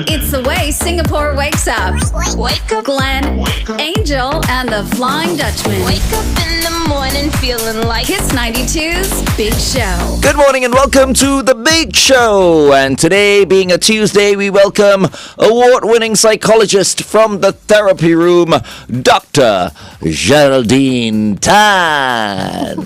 It's the way Singapore wakes up. Wake up, Glenn, Angel, and the Flying Dutchman. wake up in the morning feeling like Kiss 92's Big Show. Good morning and welcome to The Big Show. And today, being a Tuesday, we welcome award-winning psychologist from the therapy room, Dr. Geraldine Tan.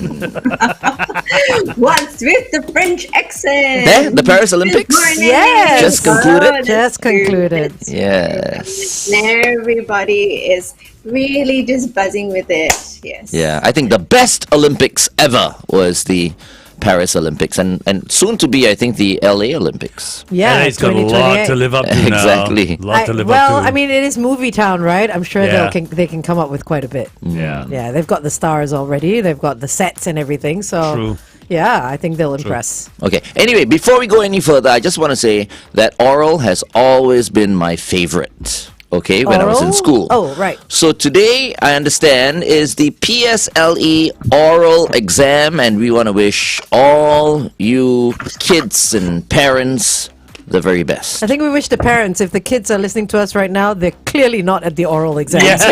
What's with the French accent? There, the Paris Olympics? Good morning. Yes. Just concluded? that's Just concluded. Yes. Everybody is really just buzzing with it. Yes. Yeah, I think the best Olympics ever was the Paris Olympics and soon to be, I think, the LA Olympics. Yeah, LA's got a lot to live up to now. Exactly. Lot to live well, up to. I mean, it is movie town, right? I'm sure Yeah. they can come up with quite a bit. yeah. Yeah, they've got the stars already. They've got the sets and everything. So, True. yeah, I think they'll impress. Okay. Anyway, before we go any further, I just want to say that oral has always been my favorite. Okay, when I was in Oral? school. Oh, right. So today, I understand, is the PSLE oral exam, and we want to wish all you kids and parents the very best. I think we wish the parents, if the kids are listening to us right now, they're clearly not at the oral exams.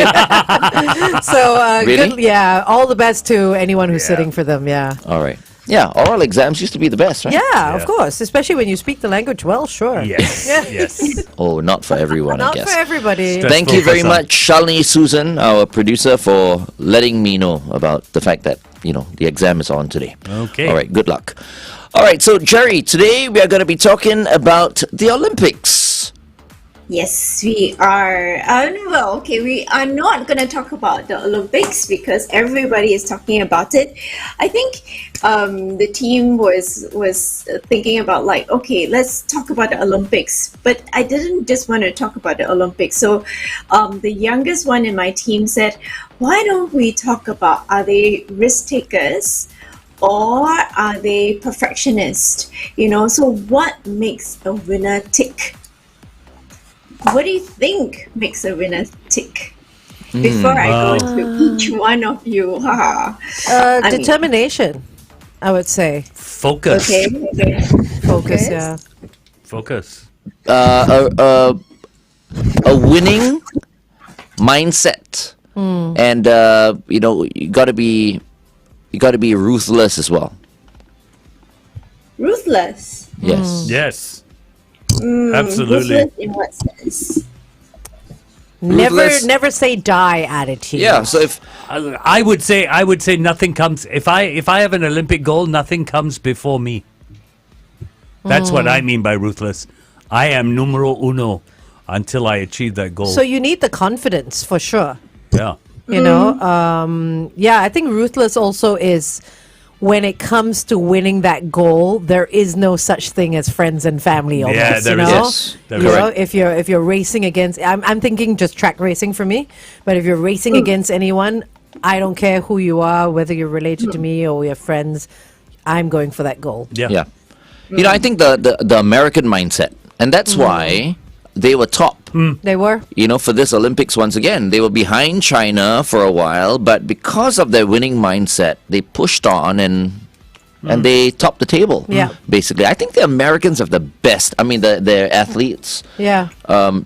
So, Really? all the best to anyone who's sitting for them. Yeah. All right. Yeah, oral exams used to be the best, right? Yeah, of course. Especially when you speak the language well, sure. Yes. Yes. Oh, not for everyone, I Not guess. for everybody. Stress- Thank you very Professor. much, Shalini Susan, our producer, for letting me know about the fact that, the exam is on today. Okay. All right, good luck. All right, so Jerry, today we are going to be talking about the Olympics. Yes, we are. We are not going to talk about the Olympics because everybody is talking about it. I think the team was thinking about let's talk about the Olympics. But I didn't just want to talk about the Olympics. So the youngest one in my team said, why don't we talk about, are they risk takers or are they perfectionists? So what makes a winner tick? What do you think makes a winner tick? Before I go into each one of you, Determination, I would say. Focus. Okay. Focus, yeah. Focus. A winning mindset. And, you got to be ruthless as well. Ruthless. Yes. Yes. Absolutely. Ruthless in what sense? Ruthless. Never say die attitude. Yeah, so if I would say nothing comes if I have an Olympic goal, nothing comes before me. That's what I mean by ruthless. I am numero uno until I achieve that goal. So you need the confidence for sure. yeah. I think ruthless also is when it comes to winning that goal, there is no such thing as friends and family almost, Yeah, there is. Yes. There You is. know, if you're racing against, I'm thinking just track racing for me, but if you're racing against anyone, I don't care who you are, whether you're related to me or we're friends, I'm going for that goal. Yeah. Yeah. I think the American mindset, and that's why they were top. They were? For this Olympics once again. They were behind China for a while, but because of their winning mindset, they pushed on and they topped the table. Yeah. Basically, I think the Americans have the best. I mean, their athletes. Yeah.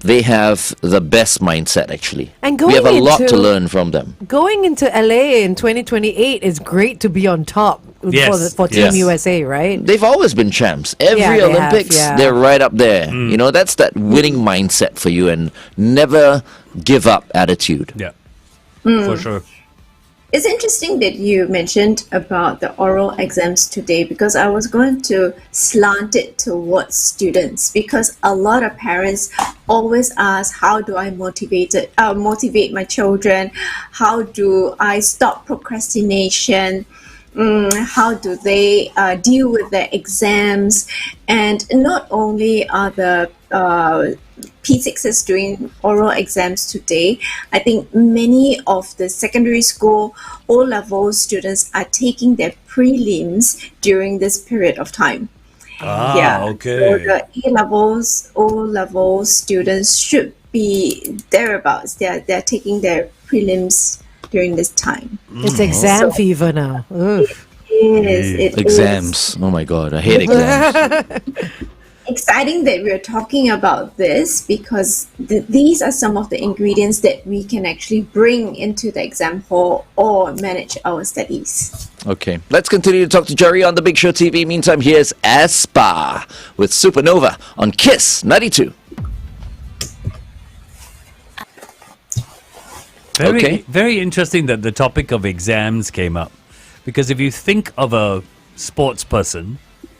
They have the best mindset actually. And we have a going lot to into- learn from them. Going into LA in 2028 is great to be on top Yes. for Team Yes. USA, right? They've always been champs. Every Yeah, they have, Olympics, yeah. they're right up there. That's that winning mindset for you and never give up attitude. Yeah. For sure. It's interesting that you mentioned about the oral exams today because I was going to slant it towards students because a lot of parents always ask, how do I motivate my children? How do I stop procrastination? How do they deal with their exams? And not only are the P6s doing oral exams today, I think many of the secondary school O-level students are taking their prelims during this period of time. Okay. So the A-levels, O-level students should be thereabouts. They're taking their prelims during this time. It's exam fever now. Oof. It is. Exams. Oh my God, I hate exams. exciting that we're talking about this because these are some of the ingredients that we can actually bring into the exam hall or manage our studies. Okay, let's continue to talk to Jerry on the Big Show TV. Meantime, here's Aespa with Supernova on Kiss 92. Very interesting that the topic of exams came up. Because if you think of a sports person,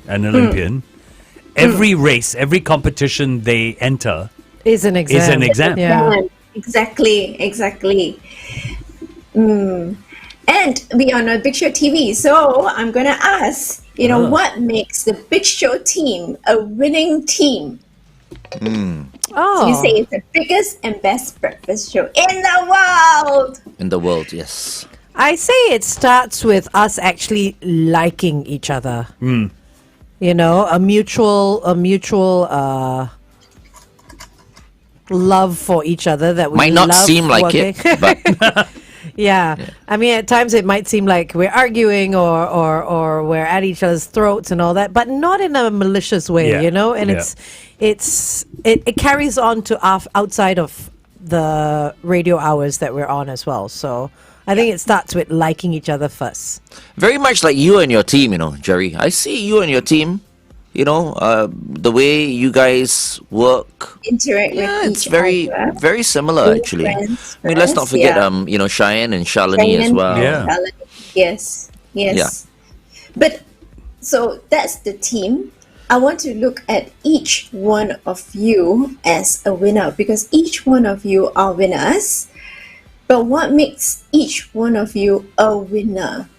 an Olympian, every race, every competition they enter Is an exam. Yeah. Exactly. And we are on a Big Show TV, so I'm going to ask, what makes the Big Show team a winning team? Oh. You say it's the biggest and best breakfast show in the world. In the world, yes. I say it starts with us actually liking each other. A mutual love for each other that we Might not love seem like working. it, but Yeah. I mean, at times it might seem like we're arguing or we're at each other's throats and all that, but not in a malicious way, And it carries on to outside of the radio hours that we're on as well. So I think it starts with liking each other first. very much like you and your team, Jerry. I see you and your team, the way you guys work. Interact with It's each very, other. very similar, actually. Friends I mean, let's not first, forget, yeah. Cheyenne and Shalini as Cheyenne. well. Yeah. Yes. Yeah. But so that's the team. I want to look at each one of you as a winner because each one of you are winners. But what makes each one of you a winner?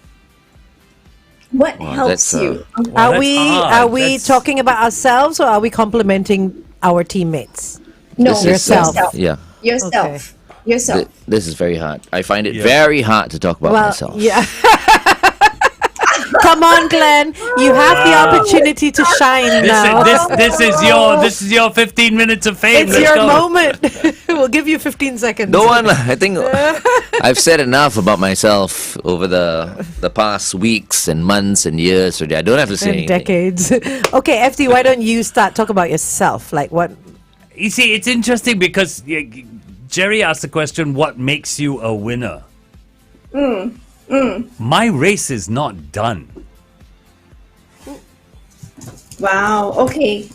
What Wow, helps that's, you? Are that's we hard. talking about ourselves or are we complimenting our teammates? No, This is, yourself. yeah. Yourself. Yourself. This is very hard. I find it Yeah. very hard to talk about myself. Yeah. Come on, Glenn. You have the opportunity to shine now. This is your 15 minutes of fame. It's Let's your go. moment. We'll give you 15 seconds. No one, I think I've said enough about myself over the past weeks and months and years. So I don't have to say And anything. decades. Okay, FD, why don't you start? Talk about yourself. Like what? You see, it's interesting because Jerry asked the question, what makes you a winner? My race is not done. Wow. Okay.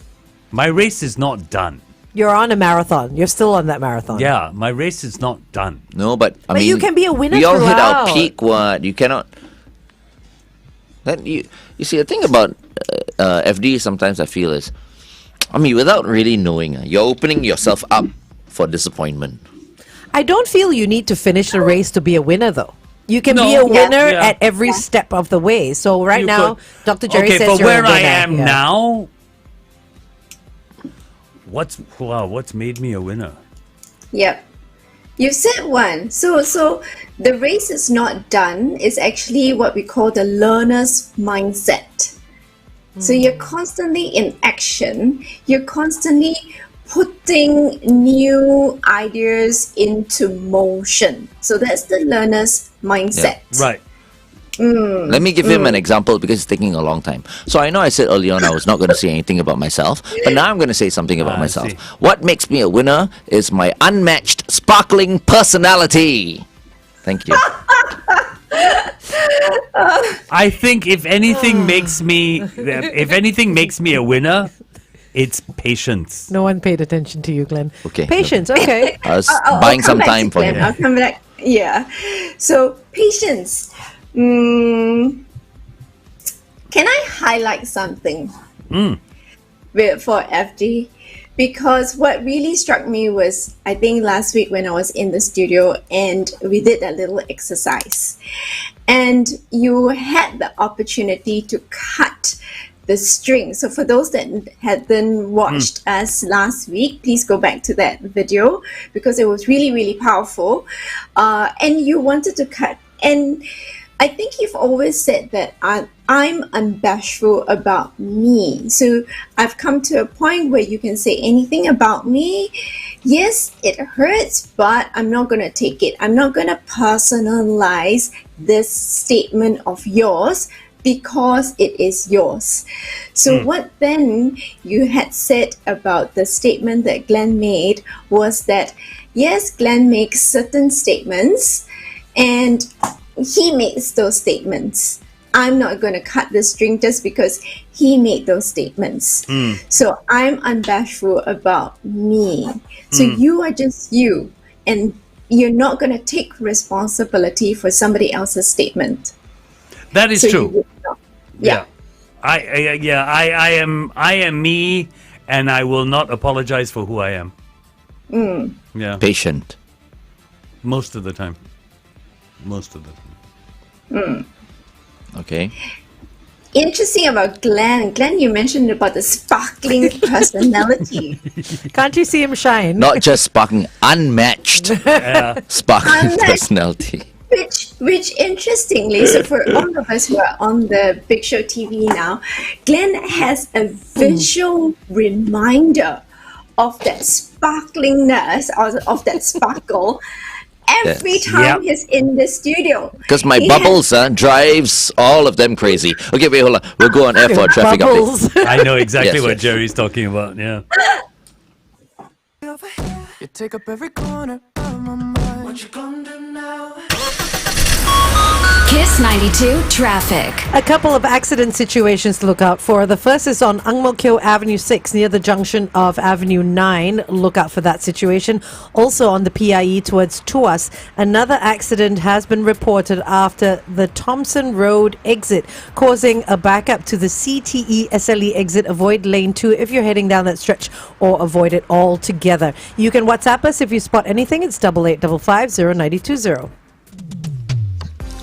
My race is not done. You're on a marathon. You're still on that marathon. Yeah, my race is not done. No, but I But mean, you can be a winner we all hit our throughout. peak. What you cannot. Then you see the thing about FD. Sometimes I feel is, I mean, without really knowing, you're opening yourself up for disappointment. I don't feel you need to finish the race to be a winner, though. You can No. be a Yeah. winner Yeah. at every step of the way. So right You now, could- Dr. Jerry okay, says for you're where a I winner. am Yeah. now, what's made me a winner? Yep. You said one. So the race is not done. It's actually what we call the learner's mindset. So you're constantly in action. You're constantly putting new ideas into motion. So that's the learner's mindset. Right. Let me give him an example because it's taking a long time. So I know I said earlier on I was not going to say anything about myself, but now I'm going to say something about I myself. see. What makes me a winner is my unmatched, sparkling personality. Thank you. I think if anything makes me a winner, it's patience. No one paid attention to you, Glenn. Okay. Patience, okay. I was I'll buying come some back time to for Glenn. him. I'll come back. Yeah. So patience. Can I highlight something for FD? Because what really struck me was, I think last week when I was in the studio and we did a little exercise, and you had the opportunity to cut the string. So for those that hadn't watched us last week, please go back to that video because it was really, really powerful. And you wanted to cut. And I think you've always said that I'm unbashful about me. So I've come to a point where you can say anything about me. Yes, it hurts, but I'm not going to take it. I'm not going to personalize this statement of yours because it is yours. So what then you had said about the statement that Glenn made was that, yes, Glenn makes certain statements and he makes those statements. I'm not going to cut the string just because he made those statements. So I'm unbashful about me. So you are just you, and you're not going to take responsibility for somebody else's statement. That is So you true. would not. Yeah. I am me, and I will not apologize for who I am. Yeah, Patient. most of the time. Okay. Interesting about Glenn. Glenn, you mentioned about the sparkling personality. Can't you see him shine? Not just sparkling, unmatched sparkling Unmatched. personality. Which interestingly, so for all of us who are on the Big Show TV now, Glenn has a visual reminder of that sparklingness, of that sparkle, every Yes. time Yep. he's in the studio. Because my He bubbles drives all of them crazy. Okay, wait, hold on. We'll go on air for a traffic update. Bubbles. I know exactly Yes, what yes. Jerry's talking about. Yeah. You take up every corner of my mind. What you gonna do now? Kiss 92 traffic. A couple of accident situations to look out for. The first is on Ang Mo Kio Avenue 6 near the junction of Avenue 9. Look out for that situation. Also on the PIE towards Tuas, another accident has been reported after the Thompson Road exit, causing a backup to the CTE SLE exit. Avoid lane 2 if you're heading down that stretch, or avoid it altogether. You can WhatsApp us if you spot anything. It's 8855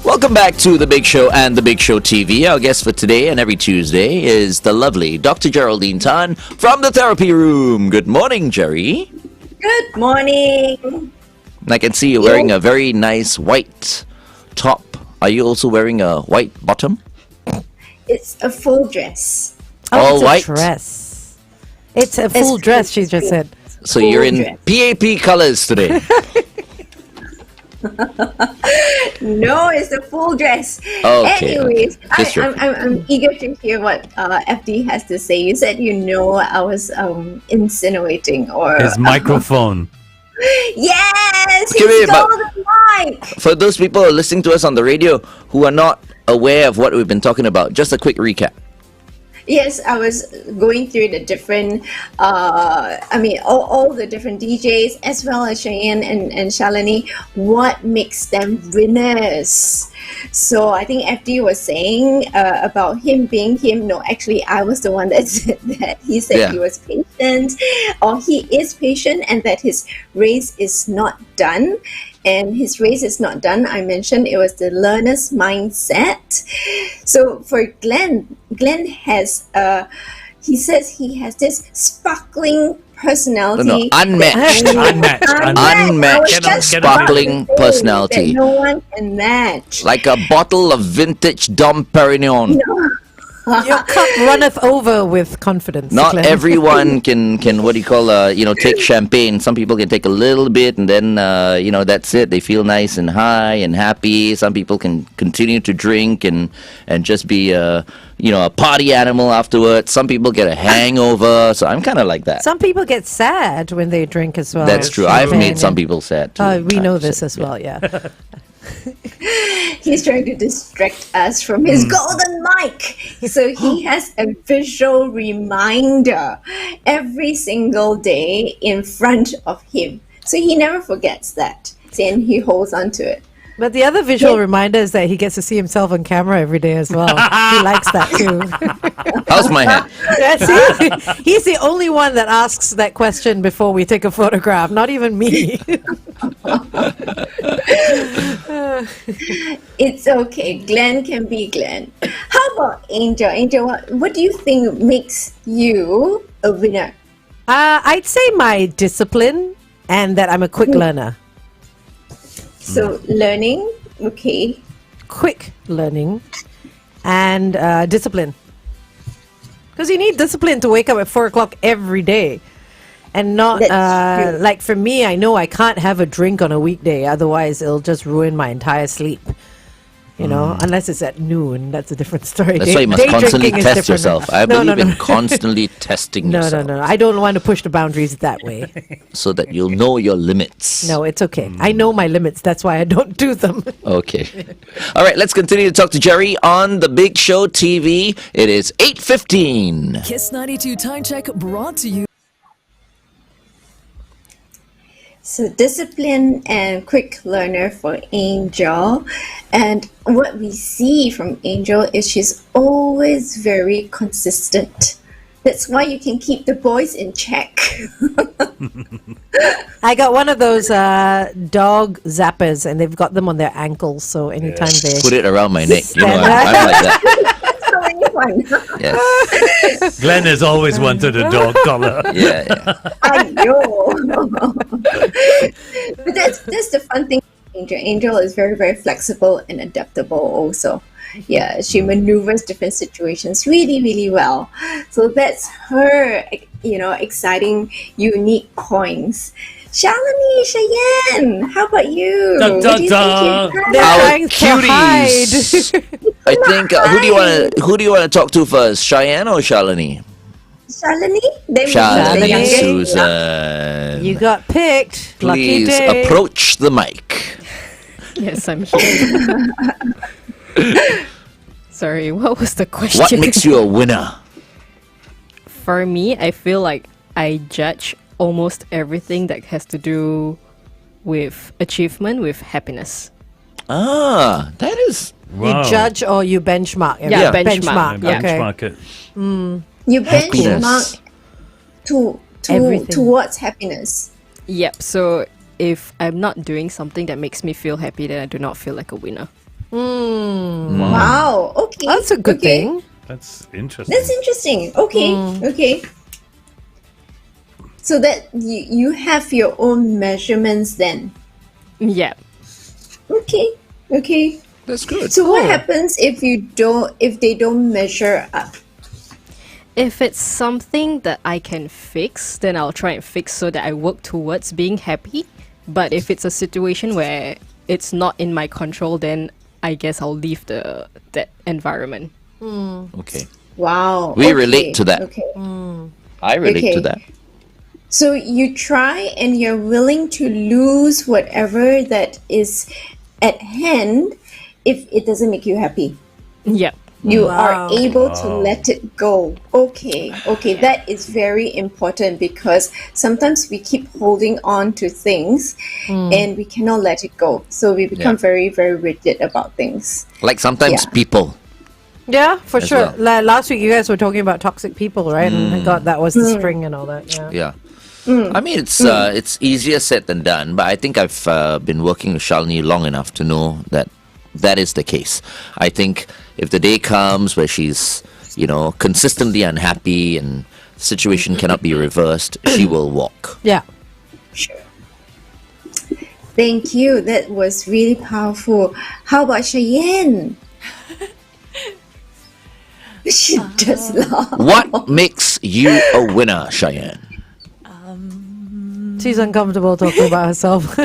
Welcome back to The Big Show and The Big Show TV. Our guest for today and every Tuesday is the lovely Dr. Geraldine Tan from the Therapy Room. Good morning, Jerry. Good morning. And I can see you're wearing a very nice white top. Are you also wearing a white bottom? It's a full dress. All it's white? a dress. It's a full dress, she just said. So you're in dress. PAP colors today. No, it's a full dress. Okay, Anyways, okay. Just joking. I'm eager to hear what FD has to say. You said I was insinuating or His microphone. Yes, Okay, wait, he's but- golden mic. For those people who are listening to us on the radio who are not aware of what we've been talking about, just a quick recap. Yes, I was going through the different, all the different DJs, as well as Cheyenne and Shalini, what makes them winners. So I think FD was saying about him being him. No, actually, I was the one that said that. He said Yeah. he was patient, or he is patient, and that his race is not done. And his race is not done. I mentioned it was the learner's mindset. So for Glenn has he says he has this sparkling personality. No, unmatched. Unmatched. I Unmatched, was just sparkling about to say personality. that no one can match. Like a bottle of vintage Dom Perignon. Your cup runneth over with confidence. Not Glenn. everyone can what do you call take champagne. Some people can take a little bit and then that's it. They feel nice and high and happy. Some people can continue to drink and just be a party animal afterwards. Some people get a hangover. So I'm kind of like that. Some people get sad when they drink as well. That's true. I've Champagne, made some yeah. people sad too. We know I've this said, as well, yeah. He's trying to distract us from his golden mic. So he has a visual reminder every single day in front of him. So he never forgets that. And he holds on to it. But the other visual reminder is that he gets to see himself on camera every day as well. He likes that too. How's my hat? Yeah, see? He's the only one that asks that question before we take a photograph, not even me. It's okay. Glenn can be Glenn. How about Angel? Angel, what do you think makes you a winner? I'd say my discipline and that I'm a quick learner. So learning, okay. Quick learning and discipline. Because you need discipline to wake up at 4 o'clock every day. And not, That's true. like for me, I know I can't have a drink on a weekday. Otherwise, it'll just ruin my entire sleep. You know, unless it's at noon, that's a different story. That's why you must Day constantly drinking is test different. yourself. I No, believe no, in no. constantly testing No, yourself no, no. I don't want to push the boundaries that way. so that you'll know your limits. No, it's okay. I know my limits. That's why I don't do them. Okay. All right, let's continue to talk to Jerry on The Big Show TV. It is 8:15. Kiss 92 Time Check brought to you. So discipline and quick learner for Angel. And what we see from Angel is she's always very consistent. That's why you can keep the boys in check. I got one of those dog zappers, and they've got them on their ankles. So anytime they Put it around my neck. You know, I'm like that. So many fun. Yes. Glenn has always wanted a dog collar. Yeah. I know. But that's the fun thing. Angel is very, very flexible and adaptable also. Yeah, she maneuvers different situations really, really well. So that's her, exciting, unique points. Shalini, Cheyenne, how about you? Dun, What dun, do you dun. think you They're Our trying to hide. cuties. I think who do you want to talk to first, Cheyenne or Shalini? Shalini? Then Shalini, the youngest. Susan. You got picked. Lucky Please day. approach the mic. Yes, I'm here. Sorry, what was the question? What makes you a winner? For me, I feel like I judge almost everything that has to do with achievement, with happiness. Ah, that is Wow. You judge or you benchmark. Yeah, benchmark. benchmark. Yeah. Okay. Benchmark it. You Happiness. benchmark Everything. towards happiness. Yep, so if I'm not doing something that makes me feel happy, then I do not feel like a winner. Wow. Okay. That's a good okay. thing. That's interesting. That's interesting. Okay. Okay. So that you have your own measurements then. Yeah. Okay. Okay. that's good. So what happens if they don't measure up? If it's something that I can fix, then I'll try and fix so that I work towards being happy. But if it's a situation where it's not in my control, then I guess I'll leave that environment. Okay. Wow. We relate to that. Okay. I relate Okay. to that. So you try and you're willing to lose whatever that is at hand if it doesn't make you happy. Yep. You Wow. are able to let it go. Okay, that is very important because sometimes we keep holding on to things and we cannot let it go. So we become Yeah. very, very rigid about things. Like sometimes Yeah. people. Yeah, for As sure. well. Last week you guys were talking about toxic people, right? And I thought that was the string and all that. Yeah. Yeah. I mean, it's easier said than done, but I think I've been working with Shalini long enough to know that that is the case. I think if the day comes where she's, consistently unhappy and the situation cannot be reversed, she will walk. Yeah. Sure. Thank you. That was really powerful. How about Cheyenne? She just laughed. What makes you a winner, Cheyenne? She's uncomfortable talking about herself.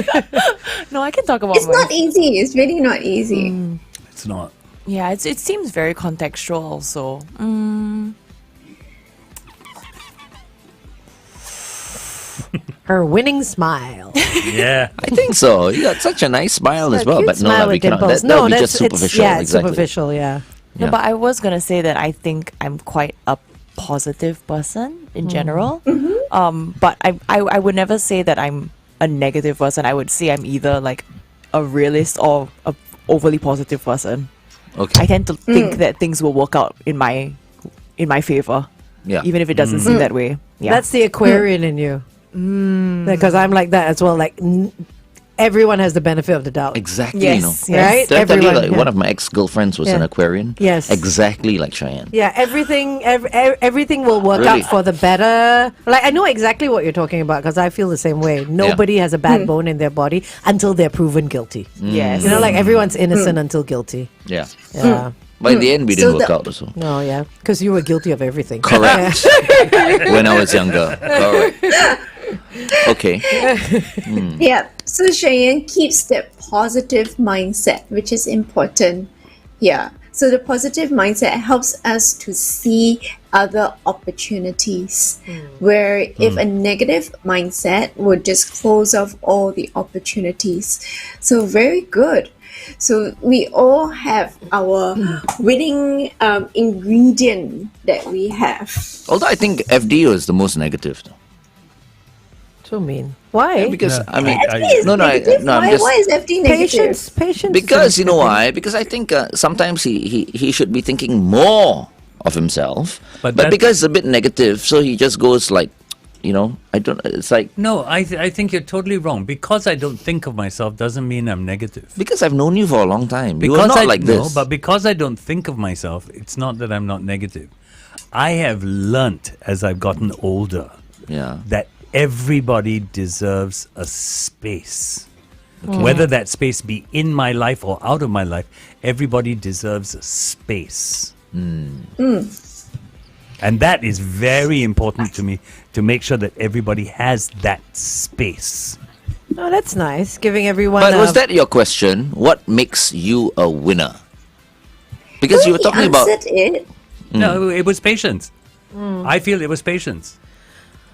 No, I can talk about It's not easy. It's really not easy. It's not. Yeah, it seems very contextual also. Her winning smile. Yeah. I think so. You got such a nice smile as A well, cute but no, smile we with cannot. dimples. That would be that's just superficial. It's exactly. superficial. Yeah. No, Yeah. but I was gonna say that I think I'm quite a positive person in general. But I would never say that I'm a negative person. I would say I'm either like a realist or a overly positive person. Okay. I tend to think that things will work out in my favor, Yeah. even if it doesn't seem that way. Yeah. That's the Aquarian in you. Because I'm like that as well. Like everyone has the benefit of the doubt. Exactly. Yes, you know. yes. Right? Did I tell you, Everyone, like, yeah. one of my ex-girlfriends was an Yeah. Aquarian? Yes. Exactly like Cheyenne. Yeah, everything will work Really? out for the better. Like I know exactly what you're talking about because I feel the same way. Nobody has a bad bone in their body until they're proven guilty. Yes. You know, like everyone's innocent until guilty. Yeah. Yeah. But in the end, we So didn't work the- out also. No, yeah, because you were guilty of everything. Correct. When I was younger. Correct. Okay. Yeah. So Cheyenne keeps that positive mindset, which is important. Yeah. So the positive mindset helps us to see other opportunities. Where if a negative mindset would just close off all the opportunities. So very good. So we all have our winning ingredient that we have. Although I think FD is the most negative. Though. So mean. Why? Because Yeah. I mean, FD is no, negative. I'm Why, just why is FD negative? Patience. because is you know everything. why? Because I think sometimes he should be thinking more of himself, But but that- because it's a bit negative, so he just goes like, you know, I don't. It's like No, I think you're totally wrong. Because I don't think of myself doesn't mean I'm negative. because I've known you for a long time. You are Because not I like no, this. but because I don't think of myself, it's not that I'm not negative. I have learnt as I've gotten older Yeah. that everybody deserves a space. Whether that space be in my life or out of my life, everybody deserves a space. And that is very important to me, to make sure that everybody has that space. Oh, that's nice. Giving everyone. But was that your question? What makes you a winner? Because you were He talking about. answered it. No, it was patience. I feel it was patience.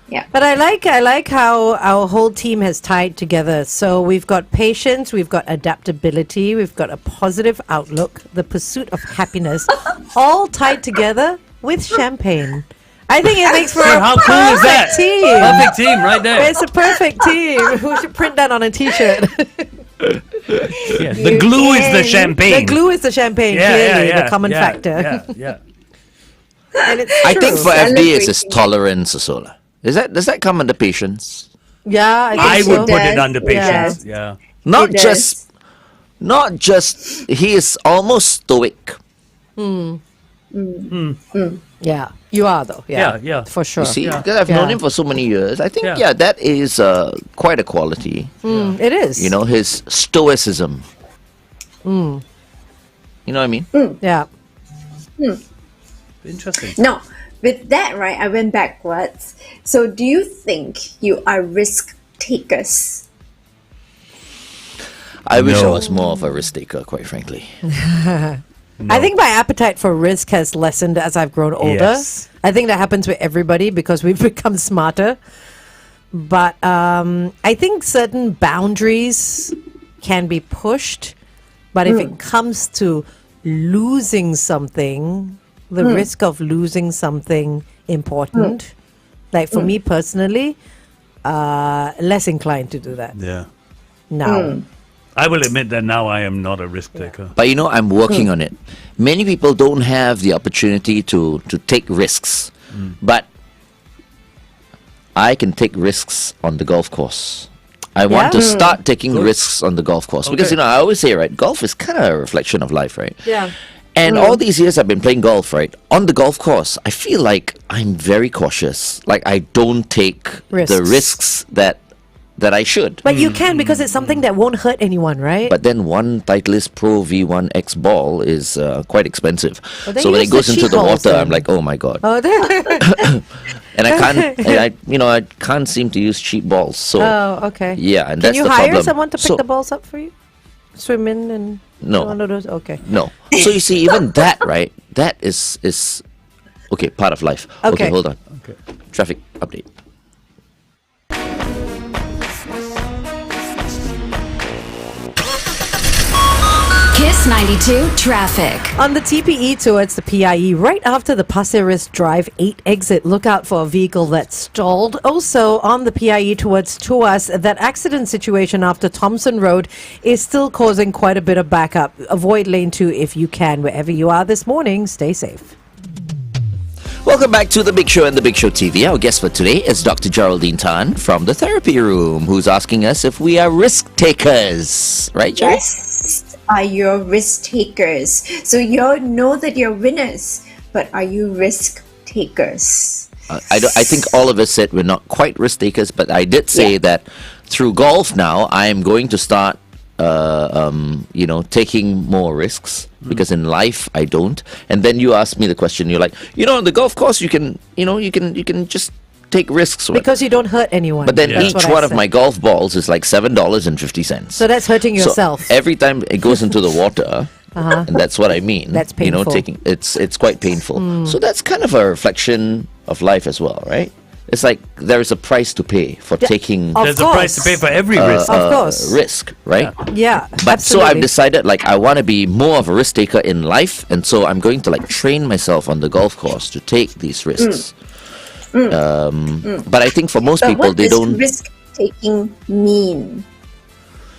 Yeah. But I like how our whole team has tied together. So we've got patience, we've got adaptability, we've got a positive outlook, the pursuit of happiness, all tied together with champagne. I think it makes for a How cool is that? perfect team. Perfect team right there. It's a perfect team. We should print that on a T-shirt. Yeah, the glue is the champagne. The glue is the champagne, clearly, the common factor. Yeah. And it's I true. think for FD it's his Celebrating. tolerance also. Lah. Does that come under patience? Yeah, I think would so. put it does. under It patience. does. Yeah. Not It just, not just. He is almost stoic. Yeah, you are though. Yeah, Yeah. for sure. You see, Yeah. because I've known Yeah. him for so many years. I think Yeah. that is quite a quality. It is. You know, his stoicism. You know what I mean? Yeah. Interesting. Now, with that, right, I went backwards. So, do you think you are risk takers? I wish I No. was more of a risk taker, quite frankly. I think my appetite for risk has lessened as I've grown older. Yes. I think that happens with everybody because we've become smarter. But I think certain boundaries can be pushed. But if it comes to losing something, the risk of losing something important, like for me personally, less inclined to do that Yeah. now. I will admit that now I am not a risk taker. But you know, I'm working on it. Many people don't have the opportunity to take risks. But I can take risks on the golf course. I want to start taking risks on the golf course. Because, Okay. you know, I always say, right, golf is kind of a reflection of life, right? Yeah. And all these years I've been playing golf, right? On the golf course, I feel like I'm very cautious. Like I don't take the Risks. risks that I should. But you can because it's something that won't hurt anyone, right? But then one Titleist Pro V1X ball is quite expensive. Well, then So when use it goes the into cheap the balls water, then. I'm like, oh my god! oh, And I can't, I can't seem to use cheap balls. So okay. yeah, and Can that's you the hire problem. someone to pick So- the balls up for you? Swim in and No. one of those. Okay. No. So you see, even that, right? That is okay. Part of life. Okay. Hold on. Okay. Traffic update. Kiss 92 traffic. On the TPE towards the PIE, right after the Pasir Ris Drive 8 exit, look out for a vehicle that's stalled. Also, on the PIE towards Tuas, that accident situation after Thompson Road is still causing quite a bit of backup. Avoid lane 2 if you can. Wherever you are this morning, stay safe. Welcome back to The Big Show and The Big Show TV. Our guest for today is Dr. Geraldine Tan from the Therapy Room, who's asking us if we are risk takers. Right, Jerry? Yes. Are you risk takers? So you know that you're winners, but are you risk takers? I think all of us said we're not quite risk takers, but I did say that through golf now, I am going to start, taking more risks because in life I don't. And then you asked me the question. You're like, on the golf course, you can just take risks. With. Because you don't hurt anyone. But then That's each what I one of said. my golf balls is like $7.50. So that's hurting yourself. So every time it goes into the water, and that's what I mean. That's You know, painful. it's quite painful. So that's kind of a reflection of life as well, right? It's like there is a price to pay for taking Of There's a price to course. pay for every risk. Of course. risk, right? Yeah. But so I've absolutely. decided like I want to be more of a risk taker in life, and so I'm going to like train myself on the golf course to take these risks. But I think for most But people, what they does don't. risk taking mean?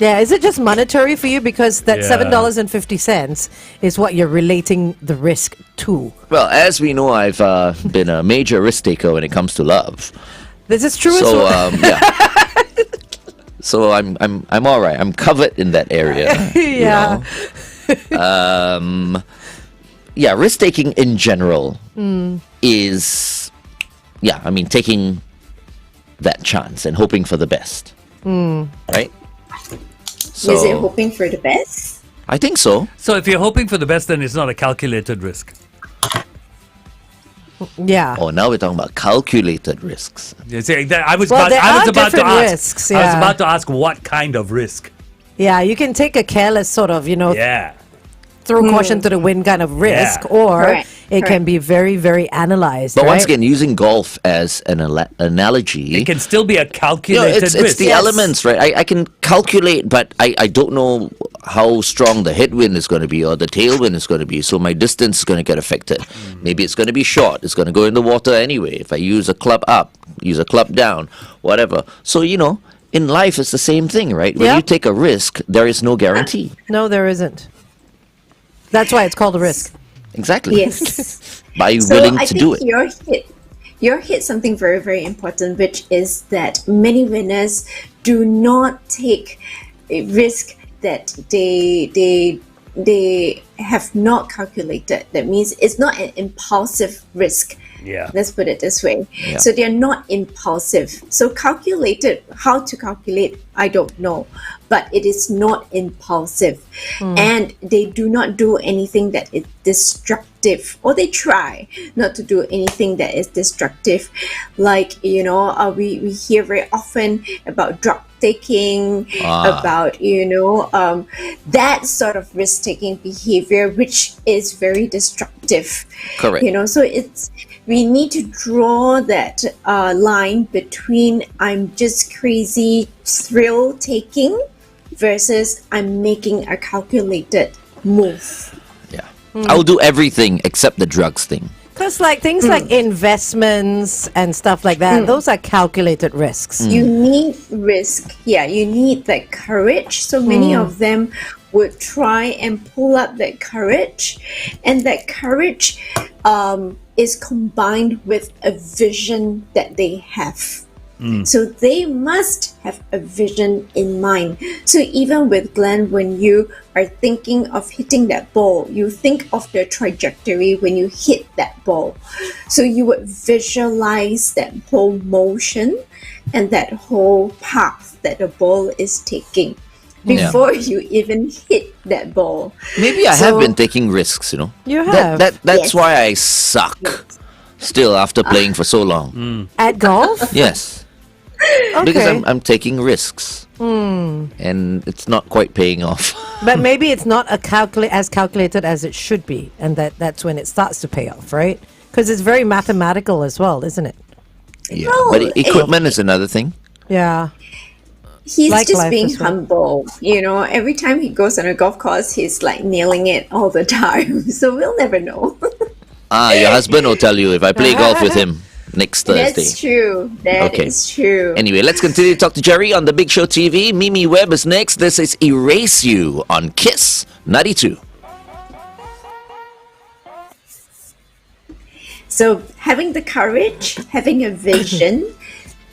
Yeah, is it just monetary for you? Because that Yeah. $7.50 is what you're relating the risk to. Well, as we know, I've been a major risk taker when it comes to love. This is true as So well. yeah. So I'm all right. I'm covered in that area. you Yeah. know. Yeah, risk taking in general is, yeah, I mean, taking that chance and hoping for the best, right? So Is it hoping for the best? I think so. So if you're hoping for the best, then it's not a calculated risk. Yeah. Oh, now we're talking about calculated risks. You see, I was Well, about, there I was are about to different ask. risks, I was yeah. about to ask what kind of risk. Yeah, you can take a careless sort of, Yeah. throw caution to the wind kind of risk, Yeah. or Correct, it can be very, very analyzed. But right? once again, using golf as an analogy, It can still be a you know, calculated it's risk. the Yes. elements, right? I can calculate, but I don't know how strong the headwind is going to be or the tailwind is going to be. So my distance is going to get affected. Maybe it's going to be short. It's going to go in the water anyway. If I use a club up, use a club down, whatever. So, you know, in life, it's the same thing, right? When Yeah. you take a risk, there is no guarantee. No, there isn't. That's why it's called a risk. Exactly. Yes. But are you So willing I to think do it? you're hit something very, very important, which is that many winners do not take a risk that they have not calculated. That means it's not an impulsive risk. Yeah. Let's put it this way. Yeah. So they're not impulsive. So calculated, how to calculate, I don't know. But it is not impulsive. And they do not do anything that is destructive. Or they try not to do anything that is destructive. Like, you know, we hear very often about drug taking, about, you know, that sort of risk-taking behavior, which is very destructive. Correct. You know, so we need to draw that line between I'm just crazy thrill taking versus I'm making a calculated move. Yeah. I'll do everything except the drugs thing. Because like things like investments and stuff like that, those are calculated risks. You need risk. Yeah, you need that courage. So many of them would try and pull up that courage, and that courage is combined with a vision that they have. So they must have a vision in mind. So even with Glenn, when you are thinking of hitting that ball, you think of the trajectory when you hit that ball. So you would visualize that whole motion and that whole path that the ball is taking before you even hit that ball. Maybe I have been taking risks, you know. You have. That's Yes. why I suck still after playing for so long. At golf? Yes. Because Okay. I'm taking risks. And it's not quite paying off. But maybe it's not as calculated as it should be, and that's when it starts to pay off, right? Because it's very mathematical as well, isn't it? Yeah. No, But equipment is another thing. Yeah. He's Like just life being as well. humble. You know, every time he goes on a golf course, he's like nailing it all the time. So we'll never know. Your husband will tell you if I play golf with him next Thursday. That's true. That is true. Anyway, let's continue to talk to Jerry on the Big Show TV. Mimi Webb is next. This is Erase You on Kiss 92. So having the courage, having a vision,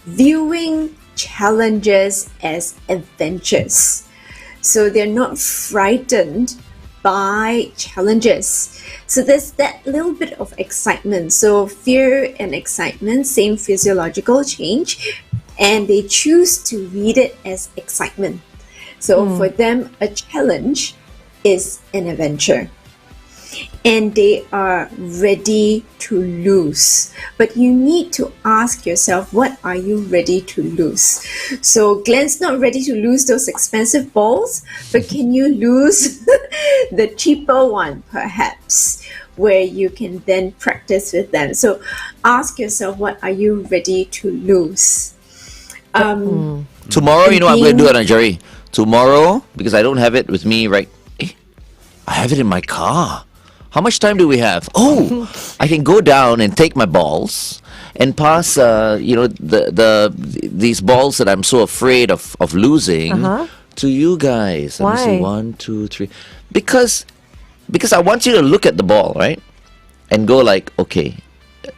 viewing challenges as adventures. So they're not frightened by challenges. So there's that little bit of excitement. So fear and excitement, same physiological change, and they choose to read it as excitement. So for them, a challenge is an adventure. and they are ready to lose. But you need to ask yourself, what are you ready to lose? So Glenn's not ready to lose those expensive balls, but can you lose the cheaper one perhaps, where you can then practice with them? So ask yourself, what are you ready to lose? Tomorrow, you know what I'm going to do, Jerry? Tomorrow, because I don't have it with me right... I have it in my car. How much time do we have? Oh, I can go down and take my balls and pass, these balls that I'm so afraid of losing to you guys. Let me see, Why? 1, 2, 3. Because I want you to look at the ball, right? And go like, okay,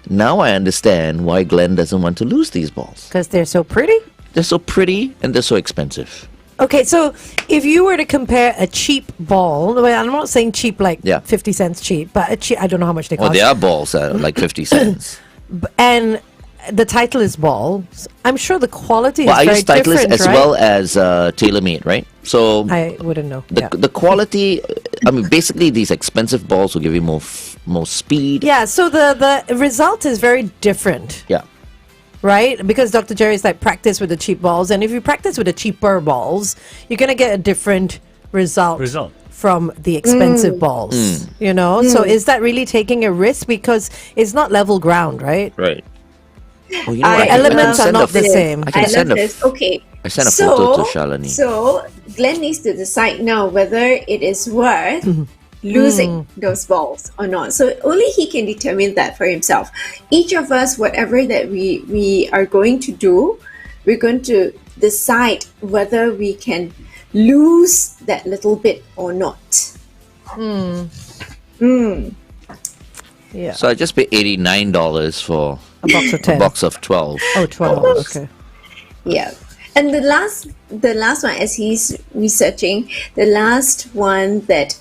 now I understand why Glenn doesn't want to lose these balls. Because they're so pretty? They're so pretty and they're so expensive. Okay, so if you were to compare a cheap ball, well, I'm not saying cheap like 50 cents cheap, but I don't know how much they cost. Oh, there are balls that are like 50 cents. And the Titleist ball, I'm sure the quality is I very use Titleist different, as right? well as TaylorMade, right? So I wouldn't know. the quality, I mean, basically these expensive balls will give you more speed. Yeah, so the result is very different. Yeah. Right? Because Dr. Jerry's like practice with the cheap balls. And if you practice with the cheaper balls, you're going to get a different result from the expensive balls. You know? So is that really taking a risk? Because it's not level ground, right? Right. Oh, you The elements are not the same. I can send Okay. I sent a photo to Shalini. So Glenn needs to decide now whether it is worth losing those balls or not. So only he can determine that for himself. Each of us, whatever that we are going to do, we're going to decide whether we can lose that little bit or not. Yeah. So I just paid $89 for a box of 10. A box of 12. Oh, 12. Okay. Yeah. And the last one, as he's researching, the last one that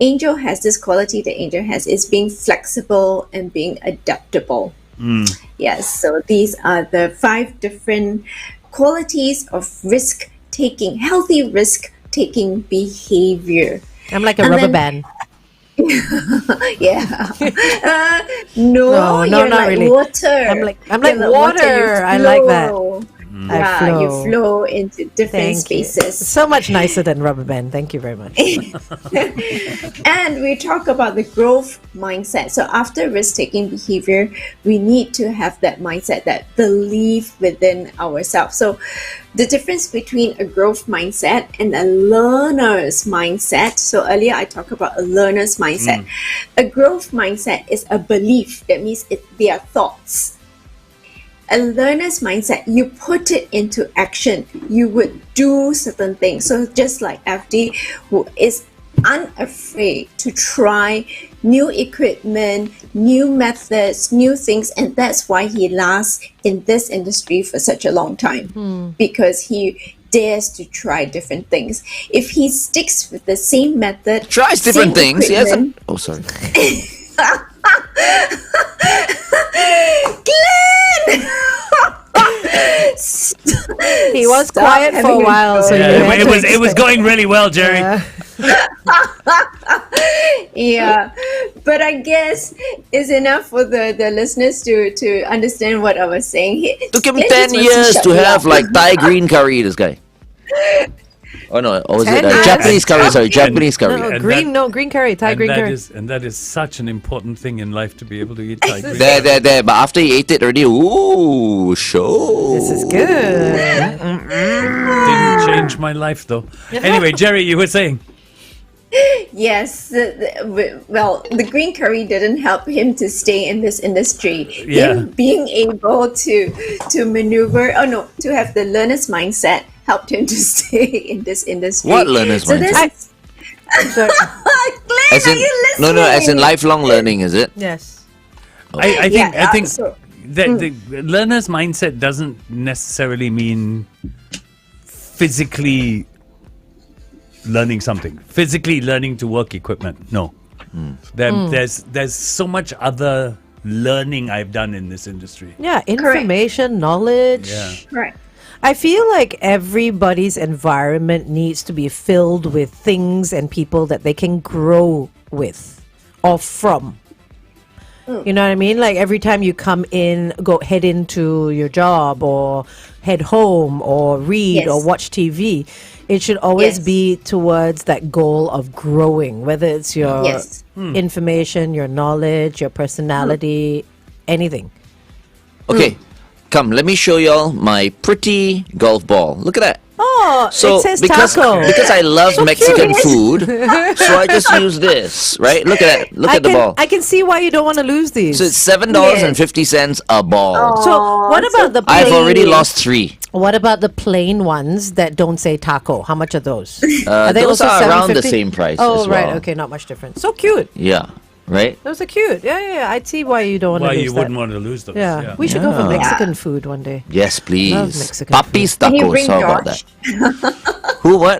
Angel has, this quality that Angel has, is being flexible and being adaptable. Yes, so these are the 5 different qualities of risk-taking, healthy risk-taking behavior. I'm like a rubber band. Yeah. No, you're not like really. water. I'm like You're water. I like that. Yeah, you flow into different spaces. So much nicer than rubber band. Thank you very much. And we talk about the growth mindset. So after risk-taking behavior, we need to have that mindset, that belief within ourselves. So the difference between a growth mindset and a learner's mindset. So earlier I talked about a learner's mindset. A growth mindset is a belief. That means they are thoughts. A learner's mindset, you put it into action. You would do certain things. So just like FD, who is unafraid to try new equipment, new methods, new things, and that's why he lasts in this industry for such a long time, because he dares to try different things. If he sticks with the same method, tries different things, yes. Oh, sorry. Glenn! He was Stop quiet for a having while, so it was going really well, Jerry. Yeah, but I guess it's enough for the listeners to understand what I was saying. Took him Glenn 10 just wants years shut to me have up. like Thai green curry, this guy. Oh no, or was it 10 years? Japanese curry? Sorry, Japanese curry. No, green curry, Thai green curry. And that is such an important thing in life, to be able to eat Thai green. There. But after he ate it already, ooh, show. This is good. Didn't change my life though. Anyway, Jerry, you were saying. Yes, the green curry didn't help him to stay in this industry. Yeah. Him being able to maneuver, to have the learner's mindset helped him to stay in this industry. What learner's mindset? Glenn, As in, are you listening? no, as in lifelong learning, is it? Yes. I think so- that the learner's mindset doesn't necessarily mean physically learning something, physically learning to work equipment. No, there's so much other learning I've done in this industry. Yeah, information, knowledge. Yeah. Right. I feel like everybody's environment needs to be filled with things and people that they can grow with. or from. You know what I mean? Like every time you come in, head into your job or head home or read or watch TV, it should always be towards that goal of growing, whether it's your information, your knowledge, your personality, anything. Okay, come, let me show y'all my pretty golf ball. Look at that. Oh, So it says because taco. I love Mexican food, so I just use this, right? Look at that. Look at the ball. I can see why you don't want to lose these. So it's $7.50 a ball. So what about the I've plain, already lost 3. What about the plain ones that don't say taco? How much are those? Are they Those also are around the $7.50? same price Oh, as right. well. Okay, not much difference. So cute. Yeah, right? Those are cute. Yeah. I'd see why you don't want to Why lose you that. wouldn't want to lose those. Yeah. We should go for Yeah. Mexican food one day. Yes, please. Mexican Papi's Can you tacos. bring How about Josh? that? Who? What?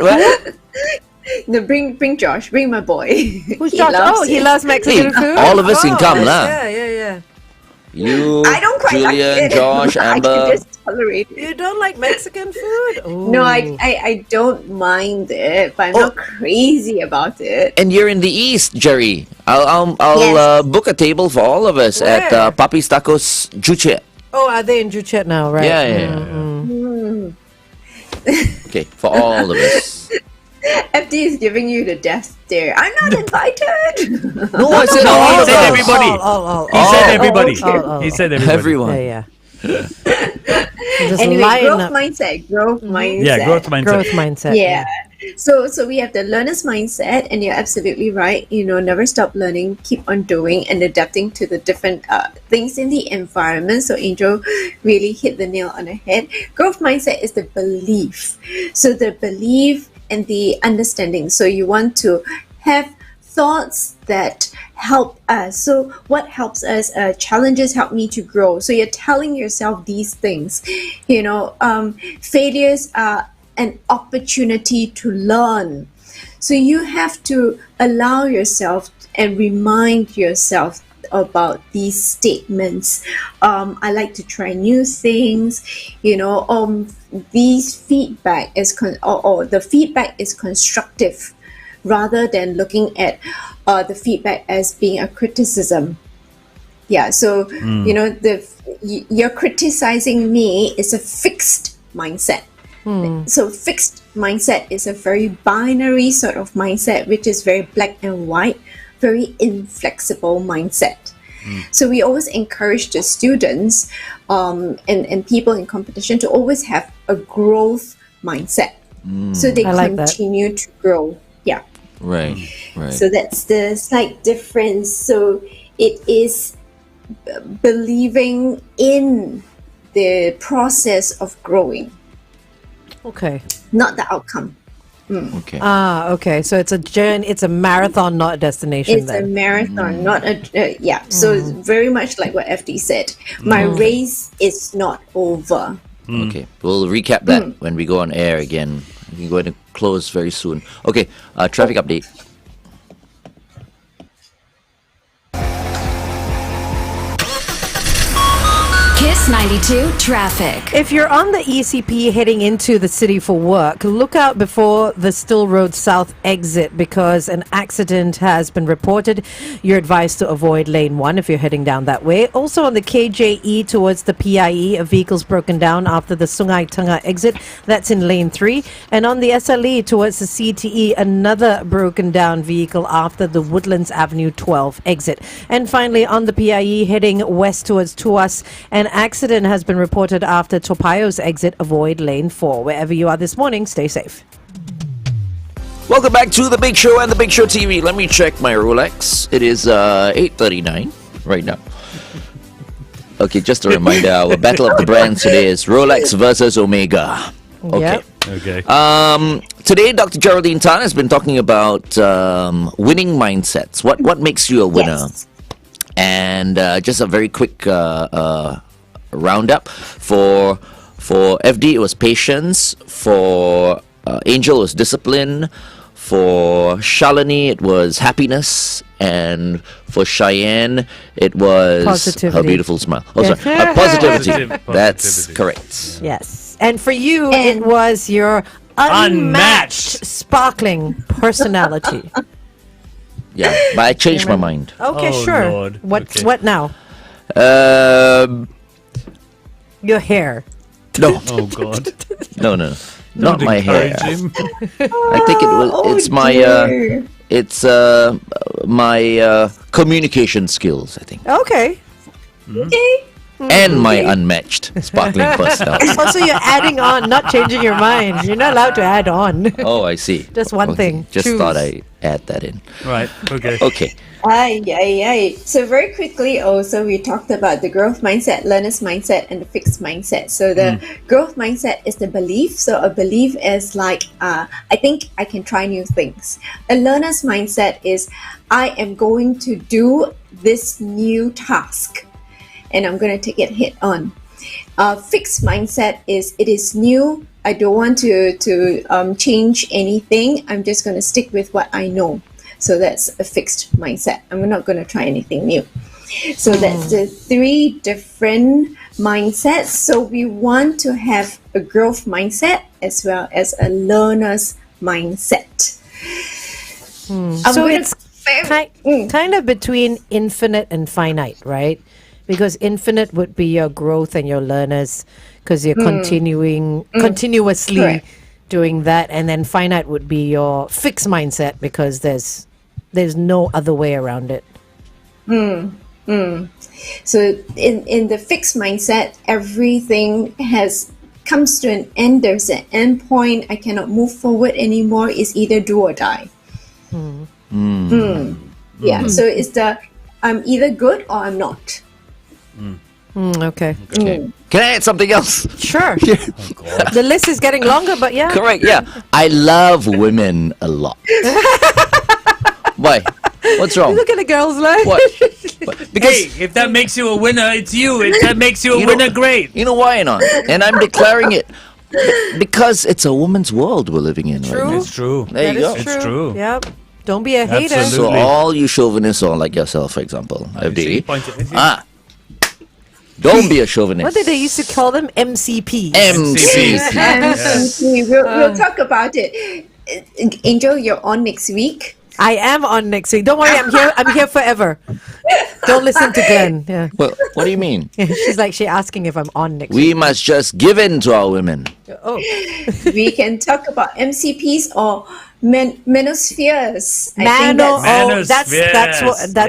No, bring Josh. Bring my boy. Who's Josh? Oh, he loves Mexican food. all of us can come, lah. Yeah. You, I don't quite like Julian, it. Josh, I Amber. can just tolerate it. You don't like Mexican food? No, I don't mind it, but I'm not crazy about it. And you're in the east, Jerry. I'll Yes. book a table for all of us at Where? Papi's Tacos Juche. Oh, are they in Juchet now, right? Yeah. Okay, for all of us. FD is giving you the death stare. I'm not invited. No, I said No, all he of said us. everybody. He said everybody. okay. He said everybody. Everyone. Yeah. Just Anyway, line growth up. mindset. Growth mindset. Yeah, growth mindset. Growth mindset. Yeah. So we have the learner's mindset, and you're absolutely right. Never stop learning, keep on doing and adapting to the different things in the environment. So Angel really hit the nail on the head. Growth mindset is the belief. So the belief and the understanding. So you want to have thoughts that help us. So what helps us? Challenges help me to grow. So you're telling yourself these things. Failures are an opportunity to learn. So you have to allow yourself and remind yourself about these statements. I like to try new things. These feedback is or the feedback is constructive, rather than looking at the feedback as being a criticism. Yeah. So you're criticizing me is a fixed mindset. So fixed mindset is a very binary sort of mindset, which is very black and white, very inflexible mindset. So we always encourage the students and people in competition to always have a growth mindset. So they I like that. continue to grow. Yeah. Right. So that's the slight difference. So it is believing in the process of growing, Okay. not the outcome. Okay. Okay. So it's a journey. It's a marathon, not a destination. It's a then. marathon, not a So it's very much like what FD said. My race is not over. Okay, we'll recap that when we go on air again. We're going to close very soon. Okay, traffic update. Kiss 92 traffic. If you're on the ECP heading into the city for work, look out before the Still Road South exit because an accident has been reported. You're advised to avoid lane 1 if you're heading down that way. Also on the KJE towards the PIE, a vehicle's broken down after the Sungai Tengah exit. That's in lane 3. And on the SLE towards the CTE, another broken down vehicle after the Woodlands Avenue 12 exit. And finally on the PIE heading west towards Tuas, an accident has been reported after Toa Payoh's exit. Avoid lane 4. Wherever you are this morning, stay safe. Welcome back to The Big Show and The Big Show TV. Let me check my Rolex. It is 8:39 right now. Okay, just a reminder, our battle of the brands today is Rolex versus Omega. Okay. Yep. Okay. Today, Dr. Geraldine Tan has been talking about winning mindsets. What makes you a winner? Yes. And just a very quick roundup for FD, it was patience. For Angel, it was discipline. For Shalini, it was happiness. And for Cheyenne, it was Positivity. her beautiful smile. Oh, Yeah. sorry. Positivity. Positivity. That's correct. Yes. And for you, it was your unmatched, sparkling personality. Yeah, but I changed my mind. Okay, Oh, sure. Lord. What Okay. what now? Your hair. No, Oh God. no, not Don't my hair. encourage him. I think it will. It's my. dear. It's my communication skills. I think, Okay. Okay. and my unmatched sparkling personality. Also, you're adding on, not changing your mind. You're not allowed to add on. Oh, I see. Just one thing. Just Choose. thought I add that in. Right. Okay. Okay. Aye. So very quickly also we talked about the growth mindset, learner's mindset, and the fixed mindset. So the growth mindset is the belief. So a belief is like, I think I can try new things. A learner's mindset is, I am going to do this new task and I'm going to take it head on. Fixed mindset is, it is new. I don't want to change anything. I'm just going to stick with what I know. So that's a fixed mindset. I'm not going to try anything new. So that's the three different mindsets. So we want to have a growth mindset as well as a learner's mindset. So it's kind of between infinite and finite, right? Because infinite would be your growth and your learners, because you're continuously Correct. doing that, and then finite would be your fixed mindset, because there's no other way around it. So in the fixed mindset, everything comes to an end. There's an end point. I cannot move forward anymore. It's either do or die. Yeah. So it's I'm either good or I'm not. Okay. Okay. Can I add something else? Sure. The list is getting longer, but yeah. Correct. Yeah. I love women a lot. Why? What's wrong? Look at the girls, like. What? Because Hey, if that makes you a winner, it's you. If that makes you a winner, great. you know why not? And I'm declaring it because it's a woman's world we're living in right now. It's true. There you go. It's true. Yep. Don't be a hater. Absolutely. So all you chauvinists or like yourself, for example, FD, Ah. don't be a chauvinist. What did they used to call them? MCP. MC. We'll talk about it. Angel, you're on next week. I am on next week. Don't worry, I'm here. I'm here forever. Don't listen to Glenn. Yeah. Well, what do you mean? She's asking if I'm on next We week. must just give in to our women. Oh. We can talk about MCPs or manospheres. I think Mano, that's- that's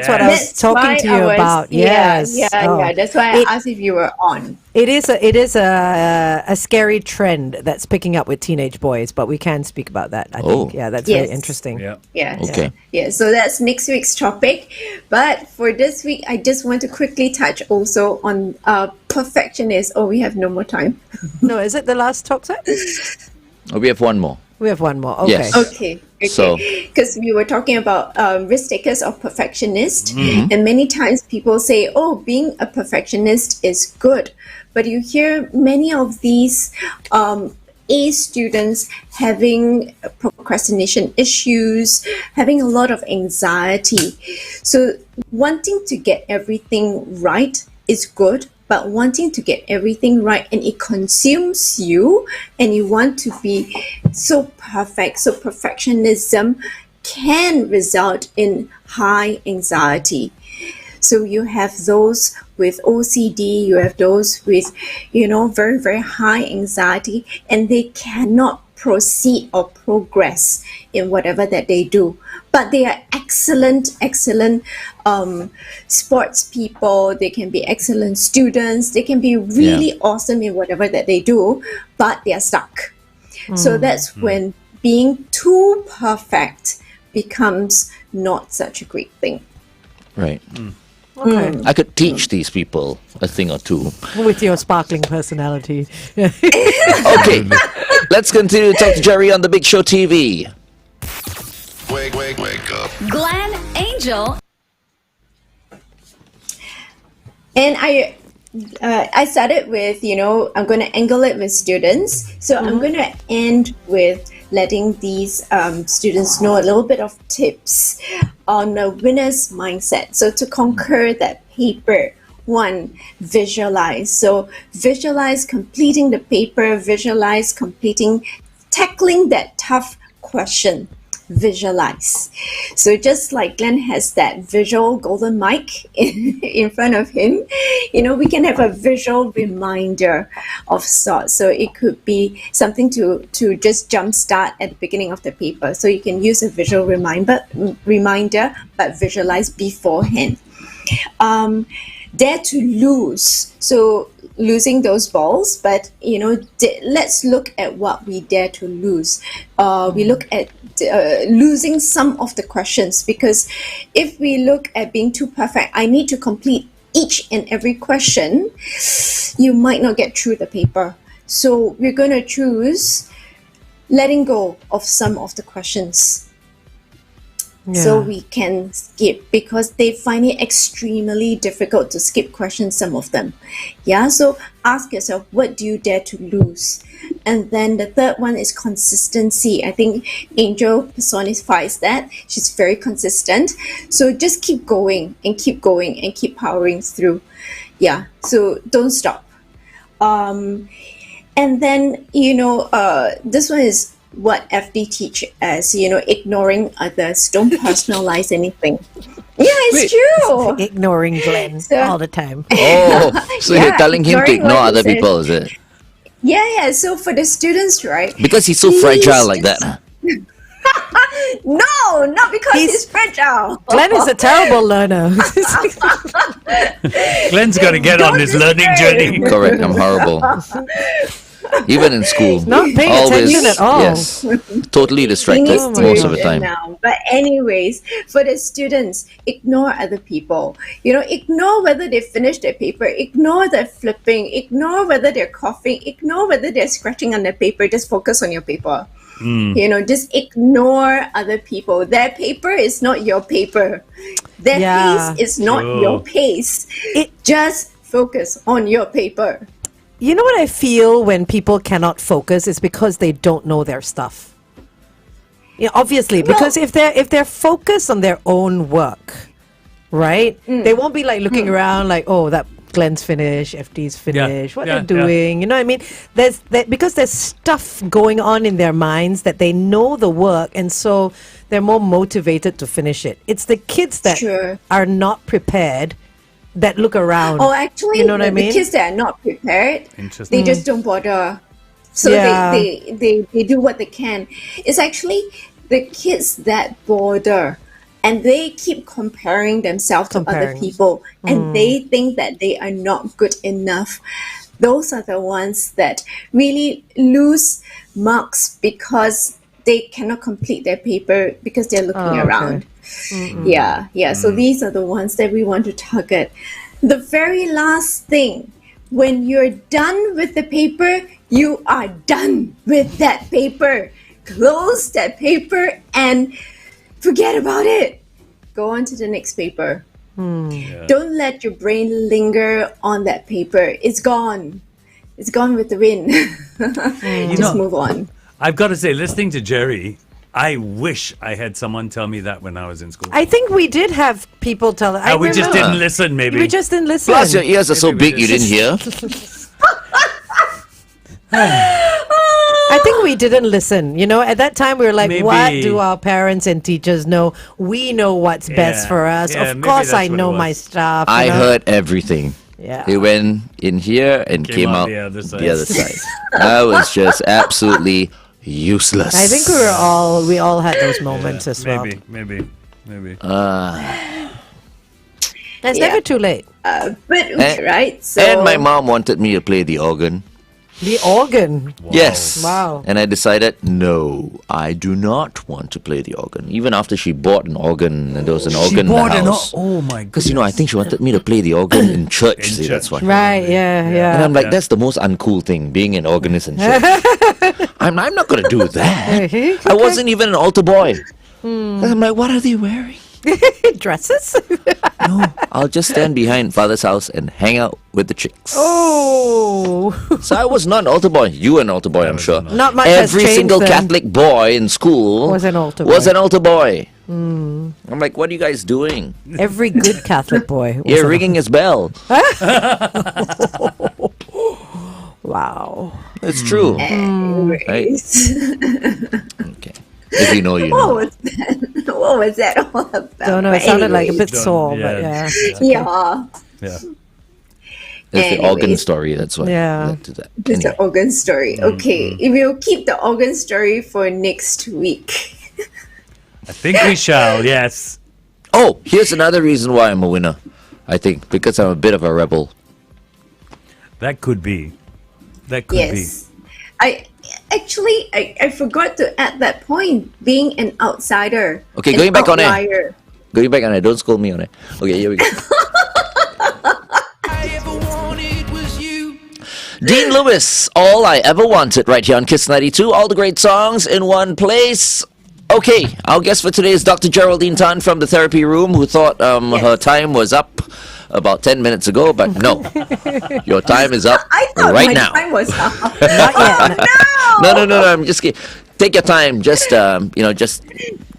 what I was That's talking why to you I was- about. Yes. Yeah. Oh. That's why I asked if you were on. It is a scary trend that's picking up with teenage boys, but we can speak about that. I think that's Yes. very interesting. Yeah. Yeah. Okay. Yeah. So that's next week's topic. But for this week, I just want to quickly touch also on perfectionists. Oh, we have no more time. No, is it the last talk set? Oh, we have one more. We have one more. Okay. Yes. Okay. So- Because we were talking about risk takers or perfectionists, and many times people say, "Oh, being a perfectionist is good," but you hear many of these A students having procrastination issues, having a lot of anxiety. So wanting to get everything right is good, but wanting to get everything right and it consumes you and you want to be so perfect. So perfectionism can result in high anxiety. So you have those with OCD, you have those with, very, very high anxiety, and they cannot proceed or progress in whatever that they do. But they are excellent sports people. They can be excellent students. They can be really awesome in whatever that they do, but they are stuck. So that's when being too perfect becomes not such a great thing. Right. Okay. I could teach these people a thing or two. With your sparkling personality. Okay. Let's continue to talk to Jerry on the Big Show TV. Wake up. Glenn, Angel, And I started with, I'm going to angle it with students. So I'm going to end with letting these students know a little bit of tips on the winner's mindset. So to conquer that paper, one, visualize. So visualize completing the paper, visualize tackling that tough question. visualize. So just like Glenn has that visual golden mic in front of him, we can have a visual reminder of sorts. So it could be something to just jumpstart at the beginning of the paper. So you can use a visual reminder, but visualize beforehand. Dare to lose. So losing those balls, but let's look at what we dare to lose. We look at losing some of the questions, because if we look at being too perfect, I need to complete each and every question, you might not get through the paper. So we're going to choose letting go of some of the questions. So we can skip, because they find it extremely difficult to skip questions, some of them. So ask yourself, what do you dare to lose? And then the third one is consistency. I think Angel personifies that. She's very consistent. So just keep going and keep powering through. So don't stop. And then, this one is what FD teach as, ignoring others. Don't personalize anything. It's true. Ignoring Glenn all the time. So you're telling him to ignore other people, is it? So for the students, right? Because he's so fragile like that. No, not because he's fragile. Glenn is a terrible learner. Glenn's got to get on his learning journey. Correct, I'm horrible. Even in school. Not paying attention at all. Yes. Totally distracted most of the time. Now. But anyways, for the students, ignore other people. Ignore whether they finished their paper. Ignore their flipping. Ignore whether they're coughing. Ignore whether they're scratching on the paper. Just focus on your paper. Just ignore other people. Their paper is not your paper. Their pace is not your pace. Just focus on your paper. You know what I feel when people cannot focus is because they don't know their stuff. Obviously, because if they're focused on their own work, right? They won't be like looking around like, oh, that Glenn's finished, FD's finished, what they're doing. You know what I mean? Because there's stuff going on in their minds that they know the work, and so they're more motivated to finish it. It's the kids that are not prepared that look around. Oh, actually, you know what I mean? The kids that are not prepared, they just don't bother. So they do what they can. It's actually the kids that bother, and they keep comparing themselves to other people, and they think that they are not good enough. Those are the ones that really lose marks because they cannot complete their paper because they're looking around. So these are the ones that we want to target. The very last thing, when you're done with the paper, you are done with that paper. Close that paper and forget about it. Go on to the next paper. Don't let your brain linger on that paper. It's gone with the wind. Just move on. I've got to say, listening to Jerry, I wish I had someone tell me that when I was in school. I think we did have people tell us. We just didn't listen, maybe. We just didn't listen. Plus, your ears are so big you didn't hear. I think we didn't listen. At that time we were like, Maybe. what do our parents and teachers know? We know what's best for us. Of course I know my stuff. I heard everything. Yeah. They went in here and came out the other side. the other side. I was just absolutely useless. I think we all had those moments as well. Maybe. It's never too late. Right? So, and my mom wanted me to play the organ. The organ. Wow. Yes. Wow. And I decided, no, I do not want to play the organ. Even after she bought an organ, and there was an organ in the house. Oh my god. Because, I think she wanted me to play the organ in church. See, that's why. Right, yeah. And I'm like, that's the most uncool thing, being an organist in church. I'm not going to do that. I wasn't even an altar boy. I'm like, what are they wearing? Dresses? No, I'll just stand behind Father's house and hang out with the chicks. Oh. So I was not an altar boy. You were an altar boy, I'm sure. Not much has Every changed single then. Catholic boy in school Was an altar boy. I'm like, what are you guys doing? Every good Catholic boy. was You're an ringing his bell. Wow. It's true. anyways. Okay. If you know, you What know. was that? What was that all about? Don't know. It But sounded like a anyways, bit sore, but Yeah. yeah. Yeah, It's the organ Anyways. story. That's why. Yeah. Led to that. just the Anyway. organ story. Okay, we'll keep the organ story for next week. I think we shall. Yes. Oh, here's another reason why I'm a winner. I think because I'm a bit of a rebel. That could be. That could Yes. I forgot to add that point. Being an outsider. Okay, an going back on air. outlier. Going back on it. Don't scold me on it. Okay, here we go. I ever wanted was you. Dean Lewis, All I Ever Wanted, right here on Kiss 92. All the great songs in one place. Okay, our guest for today is Dr. Geraldine Tan from the therapy room, who thought her time was up about 10 minutes ago, but no. Your time is up I thought right my now. time was up. Not yet. No, I'm just kidding. Take your time. Just,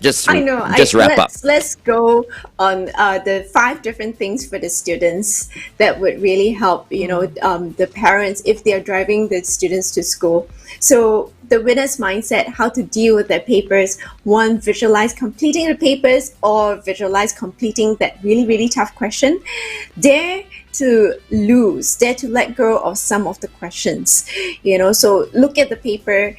just I know. wrap up. Let's go on the 5 different things for the students that would really help, the parents if they are driving the students to school. So the winner's mindset, how to deal with their papers. 1, visualize completing the papers or visualize completing that really, really tough question. Dare to lose, dare to let go of some of the questions. So look at the paper.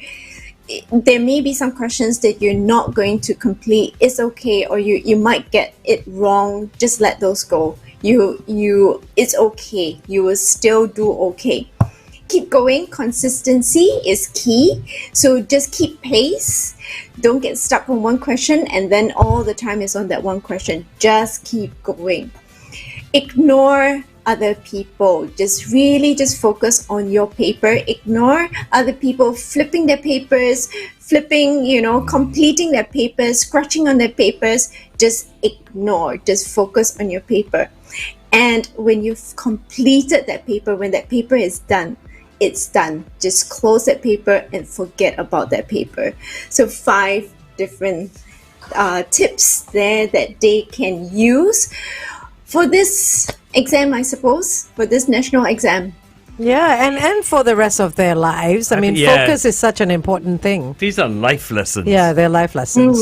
There may be some questions that you're not going to complete. It's okay, or you might get it wrong. Just let those go. It's okay. You will still do okay. Keep going. Consistency is key. So just keep pace. Don't get stuck on one question and then all the time is on that one question. Just keep going. Ignore other people. Just focus on your paper. Ignore other people flipping their papers, completing their papers, scratching on their papers. Just ignore. Just focus on your paper. And when you've completed that paper, when that paper is done, it's done. Just close that paper and forget about that paper. So 5 different tips there that they can use for this exam, I suppose, for this national exam. Yeah, and for the rest of their lives. I mean, yeah. focus is such an important thing. These are life lessons. Yeah, they're life lessons.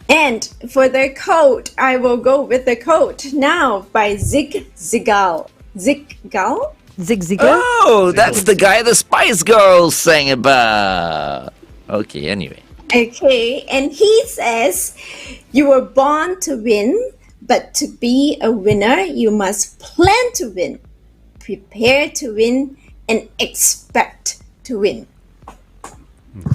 And for the quote, I will go with the quote now by Zig Ziglar. Ziglar? Zig Ziglar? Oh, that's the guy the Spice Girls sang about. Okay, anyway. Okay, and he says, you were born to win, but to be a winner, you must plan to win, prepare to win, and expect to win.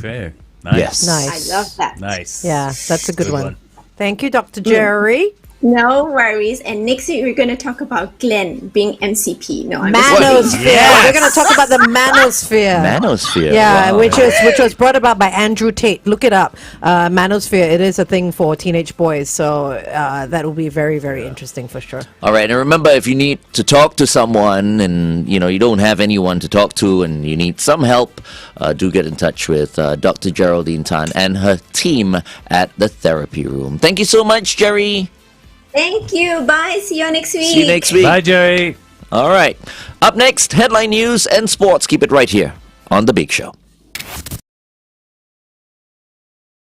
Fair. Nice. Yes. Nice. I love that. Nice. Yeah, that's a good one. one. Thank you, Dr. Jerry. No worries. And next week, we're going to talk about Glenn being MCP. No, I'm just Manosphere. Yes. We're going to talk about the manosphere. Manosphere. Yeah, wow. which was brought about by Andrew Tate. Look it up. Manosphere. It is a thing for teenage boys, so that will be very, very interesting for sure. All right, and remember, if you need to talk to someone and you don't have anyone to talk to and you need some help, do get in touch with Dr. Geraldine Tan and her team at the therapy room. Thank you so much, Jerry. Thank you. Bye. See you next week. See you next week. Bye, Jerry. All right. Up next, headline news and sports. Keep it right here on The Big Show.